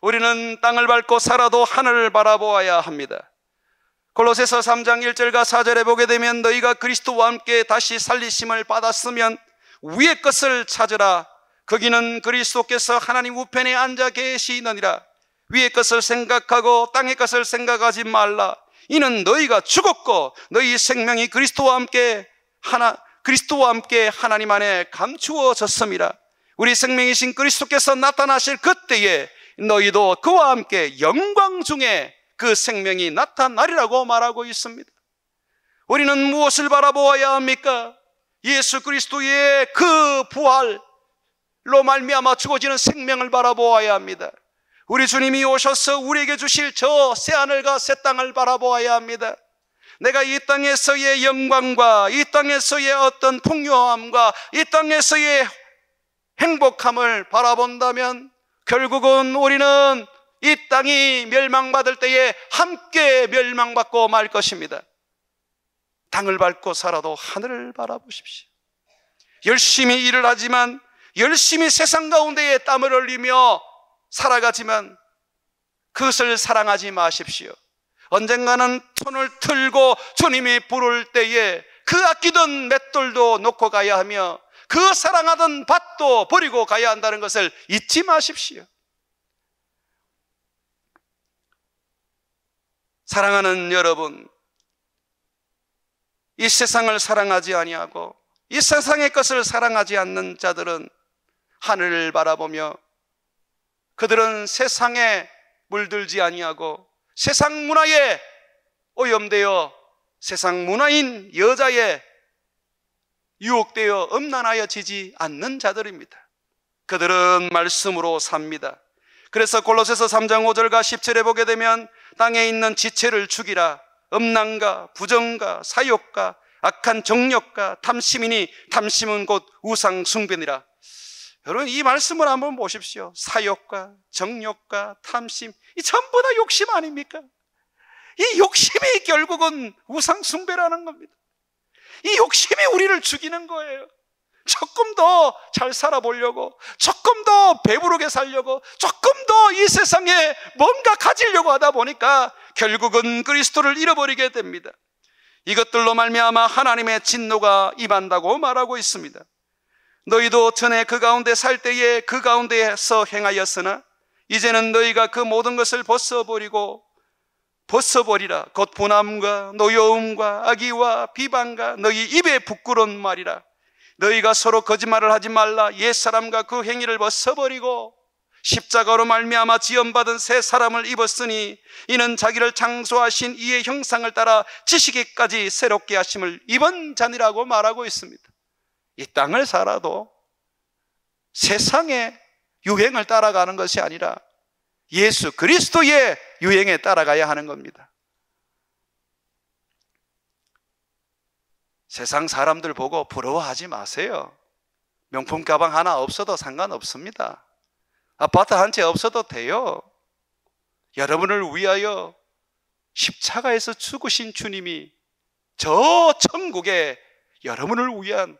Speaker 1: 우리는 땅을 밟고 살아도 하늘을 바라보아야 합니다. 골로새서 3장 1절과 4절에 보게 되면 너희가 그리스도와 함께 다시 살리심을 받았으면 위의 것을 찾으라. 거기는 그리스도께서 하나님 우편에 앉아 계시느니라. 위의 것을 생각하고 땅의 것을 생각하지 말라. 이는 너희가 죽었고 너희 생명이 그리스도와 함께 그리스도와 함께 하나님 안에 감추어졌음이라. 우리 생명이신 그리스도께서 나타나실 그때에 너희도 그와 함께 영광 중에 그 생명이 나타나리라고 말하고 있습니다. 우리는 무엇을 바라보아야 합니까? 예수 그리스도의 그 부활로 말미암아 주어지는 생명을 바라보아야 합니다. 우리 주님이 오셔서 우리에게 주실 저 새하늘과 새 땅을 바라보아야 합니다. 내가 이 땅에서의 영광과 이 땅에서의 어떤 풍요함과 이 땅에서의 행복함을 바라본다면 결국은 우리는 이 땅이 멸망받을 때에 함께 멸망받고 말 것입니다. 땅을 밟고 살아도 하늘을 바라보십시오. 열심히 일을 하지만, 열심히 세상 가운데에 땀을 흘리며 살아가지만 그것을 사랑하지 마십시오. 언젠가는 손을 틀고 주님이 부를 때에 그 아끼던 맷돌도 놓고 가야 하며 그 사랑하던 밭도 버리고 가야 한다는 것을 잊지 마십시오. 사랑하는 여러분, 이 세상을 사랑하지 아니하고 이 세상의 것을 사랑하지 않는 자들은 하늘을 바라보며 그들은 세상에 물들지 아니하고 세상 문화에 오염되어 세상 문화인 여자에 유혹되어 음란하여지지 않는 자들입니다. 그들은 말씀으로 삽니다. 그래서 골로새서 3장 5절과 10절에 보게 되면 땅에 있는 지체를 죽이라. 음란과 부정과 사욕과 악한 정욕과 탐심이니 탐심은 곧 우상 숭배니라. 여러분, 이 말씀을 한번 보십시오. 사욕과 정욕과 탐심, 이 전부 다 욕심 아닙니까? 이 욕심이 결국은 우상 숭배라는 겁니다. 이 욕심이 우리를 죽이는 거예요. 조금 더 잘 살아보려고, 조금 더 배부르게 살려고, 조금 더 이 세상에 뭔가 가지려고 하다 보니까 결국은 그리스도를 잃어버리게 됩니다. 이것들로 말미암아 하나님의 진노가 임한다고 말하고 있습니다. 너희도 전에 그 가운데 살 때에 그 가운데에서 행하였으나 이제는 너희가 그 모든 것을 벗어버리라. 곧 분함과 노여움과 악의와 비방과 너희 입에 부끄러운 말이라. 너희가 서로 거짓말을 하지 말라. 옛사람과 그 행위를 벗어버리고 십자가로 말미암아 지연받은 새 사람을 입었으니 이는 자기를 창조하신 이의 형상을 따라 지식에까지 새롭게 하심을 입은 자니라고 말하고 있습니다. 이 땅을 살아도 세상의 유행을 따라가는 것이 아니라 예수 그리스도의 유행에 따라가야 하는 겁니다. 세상 사람들 보고 부러워하지 마세요. 명품 가방 하나 없어도 상관없습니다. 아파트 한 채 없어도 돼요. 여러분을 위하여 십자가에서 죽으신 주님이 저 천국에 여러분을 위한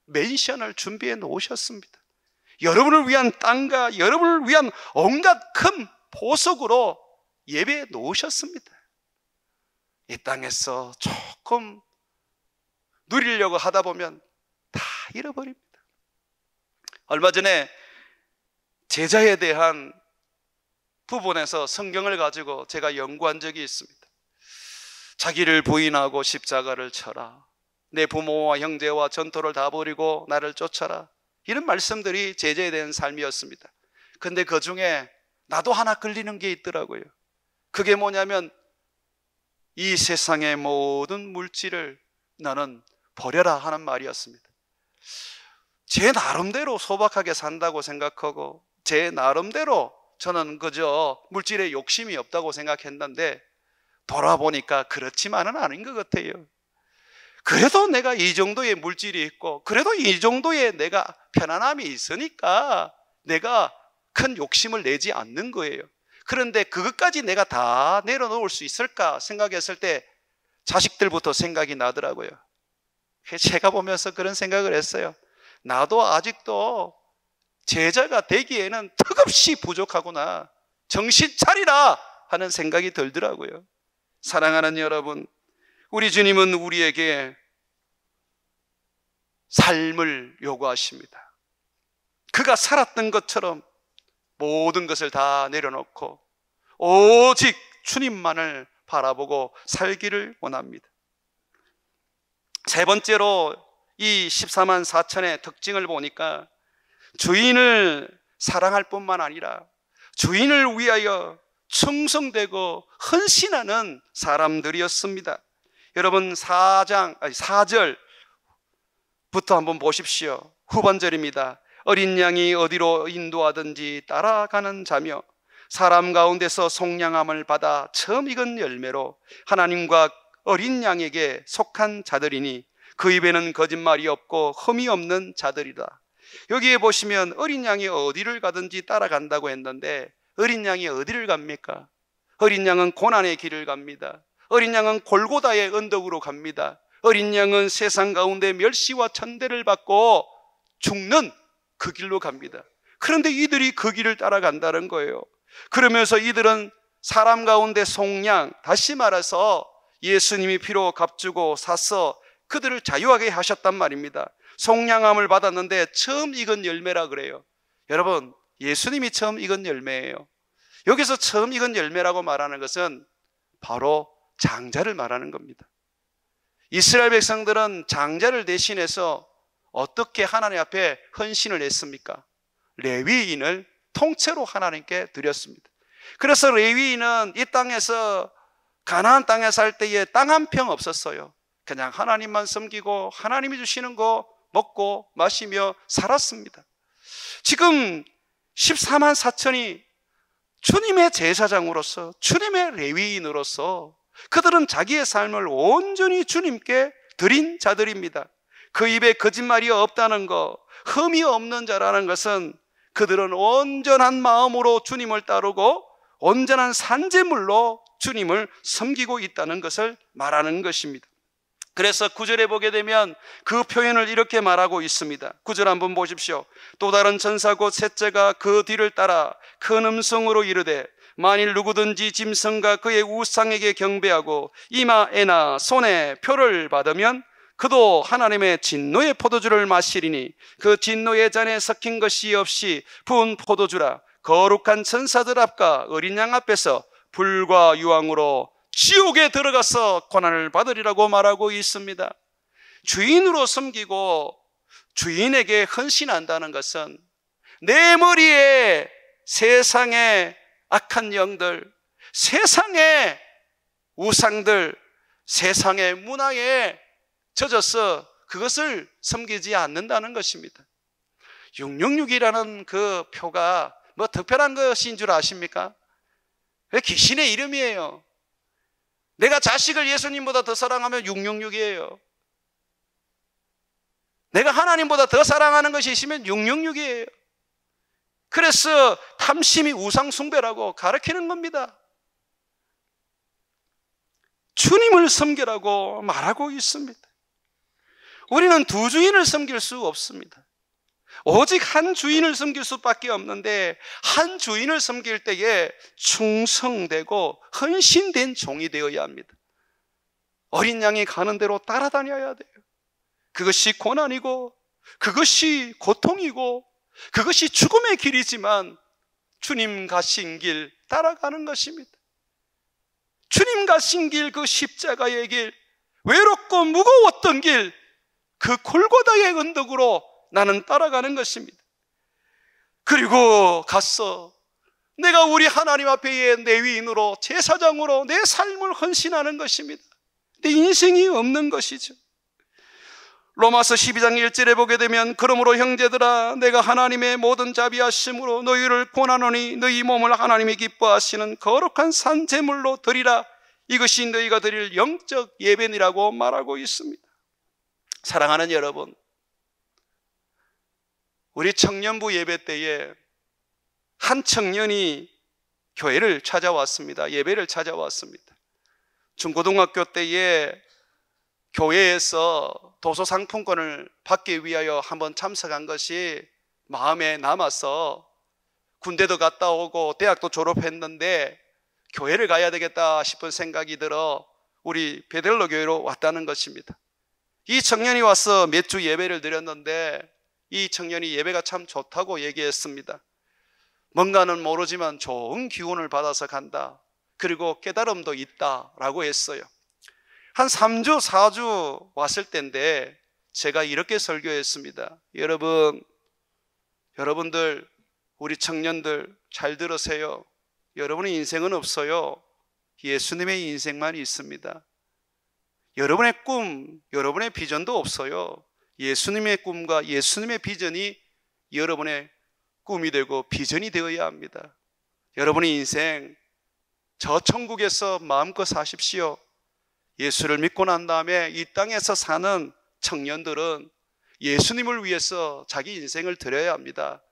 Speaker 1: 맨션을 준비해 놓으셨습니다. 여러분을 위한 땅과 여러분을 위한 온갖 큰 보석으로 예배해 놓으셨습니다. 이 땅에서 조금 누리려고 하다 보면 다 잃어버립니다. 얼마 전에 제자에 대한 부분에서 성경을 가지고 제가 연구한 적이 있습니다. 자기를 부인하고 십자가를 쳐라. 내 부모와 형제와 전토를 다 버리고 나를 쫓아라. 이런 말씀들이 제자에 대한 삶이었습니다. 근데 그 중에 나도 하나 끌리는 게 있더라고요. 그게 뭐냐면 이 세상의 모든 물질을 너는 버려라 하는 말이었습니다. 제 나름대로 소박하게 산다고 생각하고 제 나름대로 저는 그저 물질에 욕심이 없다고 생각했는데 돌아보니까 그렇지만은 아닌 것 같아요. 그래도 내가 이 정도의 물질이 있고 그래도 이 정도의 내가 편안함이 있으니까 내가 큰 욕심을 내지 않는 거예요. 그런데 그것까지 내가 다 내려놓을 수 있을까 생각했을 때 자식들부터 생각이 나더라고요. 제가 보면서 그런 생각을 했어요. 나도 아직도 제자가 되기에는 턱없이 부족하구나. 정신 차리라 하는 생각이 들더라고요. 사랑하는 여러분, 우리 주님은 우리에게 삶을 요구하십니다. 그가 살았던 것처럼 모든 것을 다 내려놓고 오직 주님만을 바라보고 살기를 원합니다. 세 번째로 이 14만 4천의 특징을 보니까 주인을 사랑할 뿐만 아니라 주인을 위하여 충성되고 헌신하는 사람들이었습니다. 여러분 4절부터 한번 보십시오. 후반절입니다. 어린 양이 어디로 인도하든지 따라가는 자며 사람 가운데서 속량함을 받아 처음 익은 열매로 하나님과 어린 양에게 속한 자들이니 그 입에는 거짓말이 없고 흠이 없는 자들이다. 여기에 보시면 어린 양이 어디를 가든지 따라간다고 했는데 어린 양이 어디를 갑니까? 어린 양은 고난의 길을 갑니다. 어린 양은 골고다의 언덕으로 갑니다. 어린 양은 세상 가운데 멸시와 천대를 받고 죽는 그 길로 갑니다. 그런데 이들이 그 길을 따라간다는 거예요. 그러면서 이들은 사람 가운데 속량, 다시 말해서 예수님이 피로 값주고 사서 그들을 자유하게 하셨단 말입니다. 속량함을 받았는데 처음 익은 열매라 그래요. 여러분, 예수님이 처음 익은 열매예요. 여기서 처음 익은 열매라고 말하는 것은 바로 장자를 말하는 겁니다. 이스라엘 백성들은 장자를 대신해서 어떻게 하나님 앞에 헌신을 했습니까? 레위인을 통째로 하나님께 드렸습니다. 그래서 레위인은 이 땅에서 가나안 땅에 살 때에 땅 한 평 없었어요. 그냥 하나님만 섬기고 하나님이 주시는 거 먹고 마시며 살았습니다. 지금 14만 4천이 주님의 제사장으로서, 주님의 레위인으로서 그들은 자기의 삶을 온전히 주님께 드린 자들입니다. 그 입에 거짓말이 없다는 것, 흠이 없는 자라는 것은 그들은 온전한 마음으로 주님을 따르고 온전한 산재물로 주님을 섬기고 있다는 것을 말하는 것입니다. 그래서 9절에 보게 되면 그 표현을 이렇게 말하고 있습니다. 9절 한번 보십시오. 또 다른 천사 곧 셋째가 그 뒤를 따라 큰 음성으로 이르되 만일 누구든지 짐승과 그의 우상에게 경배하고 이마에나 손에 표를 받으면 그도 하나님의 진노의 포도주를 마시리니 그 진노의 잔에 섞인 것이 없이 부은 포도주라. 거룩한 천사들 앞과 어린 양 앞에서 불과 유황으로 지옥에 들어가서 고난을 받으리라고 말하고 있습니다. 주인으로 섬기고 주인에게 헌신한다는 것은 내 머리에 세상의 악한 영들, 세상의 우상들, 세상의 문화에 젖어서 그것을 섬기지 않는다는 것입니다. 666이라는 그 표가 뭐 특별한 것인 줄 아십니까? 귀신의 이름이에요. 내가 자식을 예수님보다 더 사랑하면 666이에요. 내가 하나님보다 더 사랑하는 것이 있으면 666이에요. 그래서 탐심이 우상숭배라고 가르치는 겁니다. 주님을 섬기라고 말하고 있습니다. 우리는 두 주인을 섬길 수 없습니다. 오직 한 주인을 섬길 수밖에 없는데 한 주인을 섬길 때에 충성되고 헌신된 종이 되어야 합니다. 어린 양이 가는 대로 따라다녀야 돼요. 그것이 고난이고 그것이 고통이고 그것이 죽음의 길이지만 주님 가신 길 따라가는 것입니다. 주님 가신 길, 그 십자가의 길, 외롭고 무거웠던 길, 그 골고다의 언덕으로 나는 따라가는 것입니다. 그리고 갔어. 내가 우리 하나님 앞에 레위인으로 제사장으로 내 삶을 헌신하는 것입니다. 내 인생이 없는 것이죠. 로마서 12장 1절에 보게 되면 그러므로 형제들아 내가 하나님의 모든 자비하심으로 너희를 권하노니 너희 몸을 하나님이 기뻐하시는 거룩한 산 제물로 드리라. 이것이 너희가 드릴 영적 예배니라고 말하고 있습니다. 사랑하는 여러분, 우리 청년부 예배 때에 한 청년이 교회를 찾아왔습니다. 예배를 찾아왔습니다. 중고등학교 때에 교회에서 도서 상품권을 받기 위하여 한번 참석한 것이 마음에 남아서 군대도 갔다 오고 대학도 졸업했는데 교회를 가야 되겠다 싶은 생각이 들어 우리 베델로 교회로 왔다는 것입니다. 이 청년이 와서 몇 주 예배를 드렸는데 이 청년이 예배가 참 좋다고 얘기했습니다. 뭔가는 모르지만 좋은 기운을 받아서 간다. 그리고 깨달음도 있다라고 했어요. 한 3주, 4주 왔을 때인데 제가 이렇게 설교했습니다. 여러분들, 우리 청년들 잘 들으세요. 여러분의 인생은 없어요. 예수님의 인생만 있습니다. 여러분의 꿈, 여러분의 비전도 없어요. 예수님의 꿈과 예수님의 비전이 여러분의 꿈이 되고 비전이 되어야 합니다. 여러분의 인생 저 천국에서 마음껏 사십시오. 예수를 믿고 난 다음에 이 땅에서 사는 청년들은 예수님을 위해서 자기 인생을 드려야 합니다.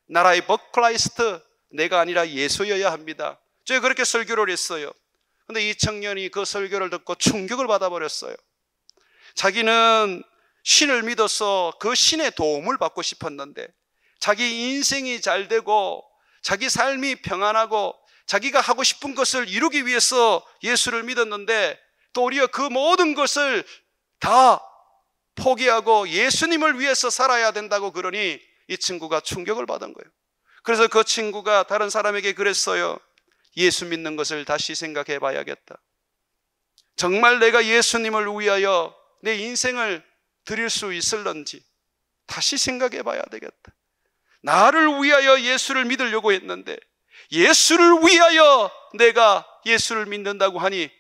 Speaker 1: 나라의 버크라이스트, 내가 아니라 예수여야 합니다. 제가 그렇게 설교를 했어요. 근데 이 청년이 그 설교를 듣고 충격을 받아버렸어요. 자기는 신을 믿어서 그 신의 도움을 받고 싶었는데, 자기 인생이 잘 되고 자기 삶이 평안하고 자기가 하고 싶은 것을 이루기 위해서 예수를 믿었는데, 또 오히려 그 모든 것을 다 포기하고 예수님을 위해서 살아야 된다고 그러니 이 친구가 충격을 받은 거예요. 그래서 그 친구가 다른 사람에게 그랬어요. 예수 믿는 것을 다시 생각해 봐야겠다. 정말 내가 예수님을 위하여 내 인생을 드릴 수 있을런지 다시 생각해 봐야 되겠다. 나를 위하여 예수를 믿으려고 했는데 예수를 위하여 내가 예수를 믿는다고 하니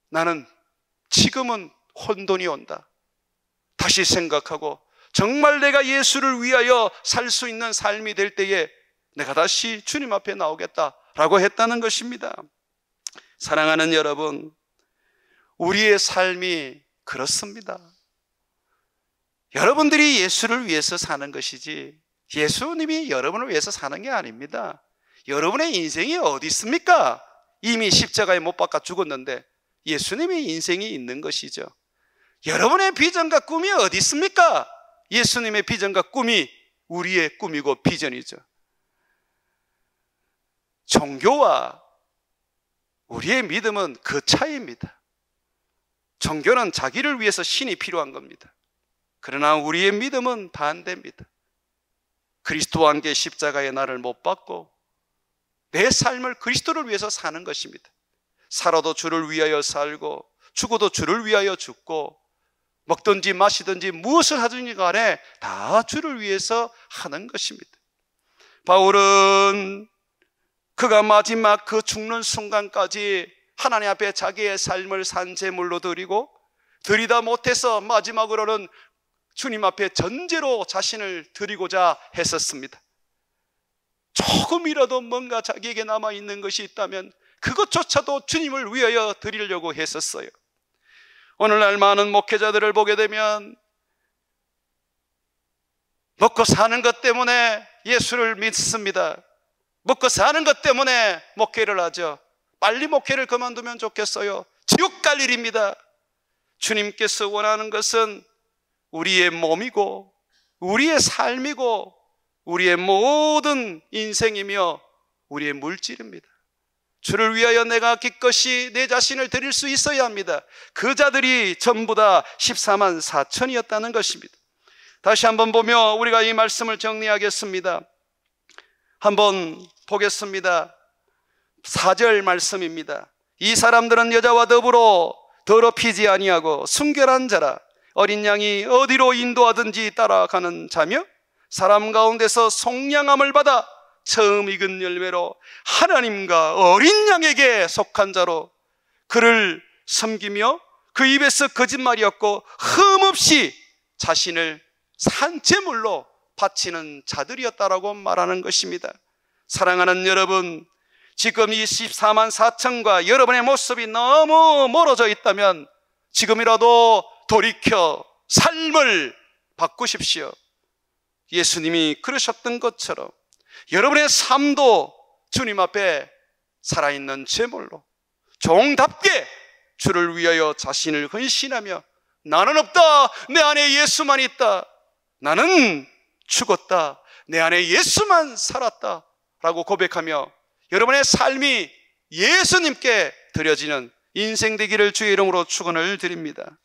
Speaker 1: 나는 지금은 혼돈이 온다. 다시 생각하고 정말 내가 예수를 위하여 살 수 있는 삶이 될 때에 내가 다시 주님 앞에 나오겠다라고 했다는 것입니다. 사랑하는 여러분, 우리의 삶이 그렇습니다. 여러분들이 예수를 위해서 사는 것이지 예수님이 여러분을 위해서 사는 게 아닙니다. 여러분의 인생이 어디 있습니까? 이미 십자가에 못 박아 죽었는데 예수님의 인생이 있는 것이죠. 여러분의 비전과 꿈이 어디 있습니까? 예수님의 비전과 꿈이 우리의 꿈이고 비전이죠. 종교와 우리의 믿음은 그 차이입니다. 종교는 자기를 위해서 신이 필요한 겁니다. 그러나 우리의 믿음은 반대입니다. 그리스도와 함께 십자가의 나를 못 받고 내 삶을 그리스도를 위해서 사는 것입니다. 살아도 주를 위하여 살고 죽어도 주를 위하여 죽고 먹든지 마시든지 무엇을 하든지 간에 다 주를 위해서 하는 것입니다. 바울은 그가 마지막 그 죽는 순간까지 하나님 앞에 자기의 삶을 산제물로 드리다 못해서 마지막으로는 주님 앞에 전제로 자신을 드리고자 했었습니다. 조금이라도 뭔가 자기에게 남아있는 것이 있다면 그것조차도 주님을 위하여 드리려고 했었어요. 오늘날 많은 목회자들을 보게 되면 먹고 사는 것 때문에 예수를 믿습니다. 먹고 사는 것 때문에 목회를 하죠. 빨리 목회를 그만두면 좋겠어요. 지옥 갈 일입니다. 주님께서 원하는 것은 우리의 몸이고 우리의 삶이고 우리의 모든 인생이며 우리의 물질입니다. 주를 위하여 내가 기꺼이 내 자신을 드릴 수 있어야 합니다. 그 자들이 전부 다 14만 4천이었다는 것입니다. 다시 한번 보며 우리가 이 말씀을 정리하겠습니다. 한번 보겠습니다. 4절 말씀입니다. 이 사람들은 여자와 더불어 더럽히지 아니하고 순결한 자라. 어린 양이 어디로 인도하든지 따라가는 자며 사람 가운데서 속량함을 받아 처음 익은 열매로 하나님과 어린 양에게 속한 자로 그를 섬기며 그 입에서 거짓말이 없고 흠없이 자신을 산제물로 바치는 자들이었다라고 말하는 것입니다. 사랑하는 여러분, 지금 이 14만 4천과 여러분의 모습이 너무 멀어져 있다면 지금이라도 돌이켜 삶을 바꾸십시오. 예수님이 그러셨던 것처럼 여러분의 삶도 주님 앞에 살아있는 제물로 종답게 주를 위하여 자신을 헌신하며 나는 없다, 내 안에 예수만 있다, 나는 죽었다, 내 안에 예수만 살았다 라고 고백하며 여러분의 삶이 예수님께 드려지는 인생 되기를 주의 이름으로 축원을 드립니다.